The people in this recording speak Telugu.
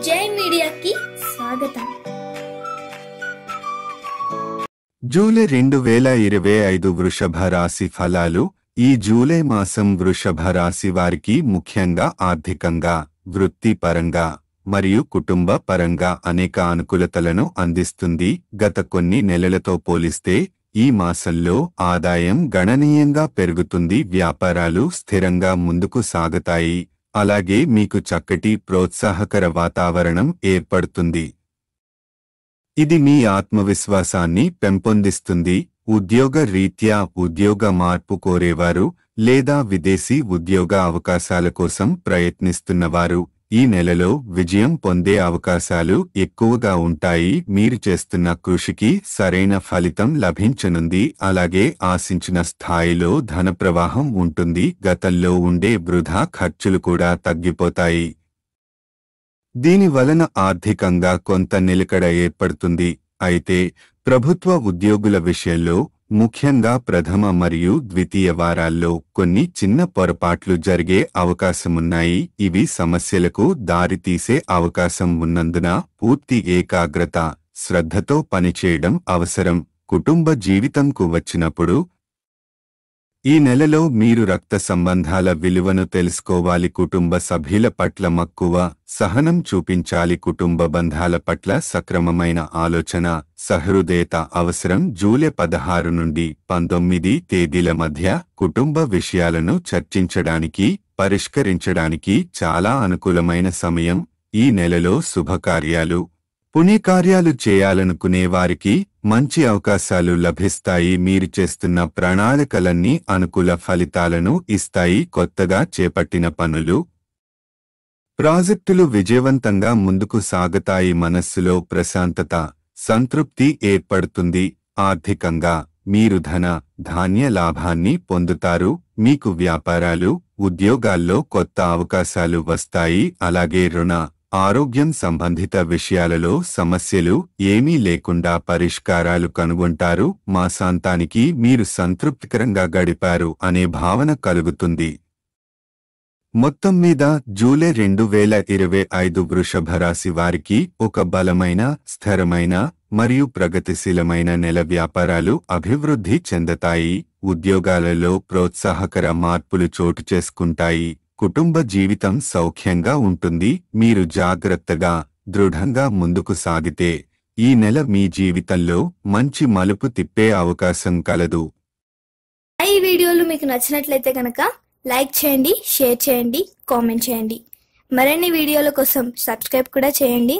జై మీడియాకి స్వాగతం. జూలై 2025 వృషభ రాశి ఫలాలు. ఈ జూలై మాసం వృషభ రాశి వారికి ముఖ్యంగా ఆర్థికంగా, వృత్తిపరంగా మరియు కుటుంబ పరంగా అనేక అనుకూలతలను అందిస్తుంది. గత కొన్ని నెలలతో పోలిస్తే ఈ మాసంలో ఆదాయం గణనీయంగా పెరుగుతుంది. వ్యాపారాలు స్థిరంగా ముందుకు సాగుతాయి. అలాగే మీకు చక్కటి ప్రోత్సాహకర వాతావరణం ఏర్పడుతుంది. ఇది మీ ఆత్మవిశ్వాసాన్ని పెంపొందిస్తుంది. ఉద్యోగ రీత్యా ఉద్యోగ మార్పు కోరేవారు లేదా విదేశీ ఉద్యోగ అవకాశాల కోసం ప్రయత్నిస్తున్నవారు ఈ నెలలో విజయం పొందే అవకాశాలు ఎక్కువగా ఉంటాయి. మీరు చేస్తున్న కృషికి సరైన ఫలితం లభించనుంది. అలాగే ఆశించిన స్థాయిలో ధన ప్రవాహం ఉంటుంది. గతంలో ఉండే వృధా ఖర్చులు కూడా తగ్గిపోతాయి. దీని వలన ఆర్థికంగా కొంత నిలకడ ఏర్పడుతుంది. అయితే ప్రభుత్వ ఉద్యోగుల విషయంలో ముఖ్యంగా ప్రథమ మరియు ద్వితీయ వారాల్లో కొన్ని చిన్న పొరపాట్లు జరిగే అవకాశమున్నాయి. ఇవి సమస్యలకు దారితీసే అవకాశం ఉన్నందున పూర్తి ఏకాగ్రత, శ్రద్ధతో పనిచేయడం అవసరం. కుటుంబ జీవితంకు వచ్చినప్పుడు ఈ నెలలో మీరు రక్త సంబంధాల విలువను తెలుసుకోవాలి. కుటుంబ సభ్యుల పట్ల మక్కువ, సహనం చూపించాలి. కుటుంబ బంధాల పట్ల సక్రమమైన ఆలోచన, సహృదయత అవసరం. జూలై 16 నుండి 19 తేదీల మధ్య కుటుంబ విషయాలను చర్చించడానికి, పరిష్కరించడానికి చాలా అనుకూలమైన సమయం. ఈ నెలలో శుభకార్యాలు, పుణ్యకార్యాలు చేయాలనుకునే వారికి మంచి అవకాశాలు లభిస్తాయి. మీరు చేస్తున్న ప్రణాళికలన్నీ అనుకూల ఫలితాలను ఇస్తాయి. కొత్తగా చేపట్టిన పనులు, ప్రాజెక్టులు విజయవంతంగా ముందుకు సాగుతాయి. మనస్సులో ప్రశాంతత, సంతృప్తి ఏర్పడుతుంది. ఆర్థికంగా మీరు ధాన్య లాభాన్ని పొందుతారు. మీకు వ్యాపారాలు, ఉద్యోగాల్లో కొత్త అవకాశాలు వస్తాయి. అలాగే ఆరోగ్యం సంబంధిత విషయాలలో సమస్యలు ఏమీ లేకుండా పరిష్కారాలు కనుగొంటారు. మాసాంతానికి మీరు సంతృప్తికరంగా గడిపారు అనే భావన కలుగుతుంది. మొత్తం మీద జూలై 2025 వృషభ రాశి వారికి ఒక బలమైన, స్థిరమైన మరియు ప్రగతిశీలమైన నెల. వ్యాపారాలు అభివృద్ధి చెందుతాయి. ఉద్యోగాలలో ప్రోత్సాహకర మార్పులు చోటు చేసుకుంటాయి. కుటుంబ జీవితం సౌఖ్యంగా ఉంటుంది. మీరు జాగ్రత్తగా, దృఢంగా ముందుకు సాగితే ఈ నెల మీ జీవితంలో మంచి మలుపు తిప్పే అవకాశం కలదు. ఈ వీడియోలు మీకు నచ్చినట్లయితే కనుక లైక్ చేయండి, షేర్ చేయండి, కామెంట్ చేయండి. మరిన్ని వీడియోల కోసం సబ్స్క్రైబ్ కూడా చేయండి.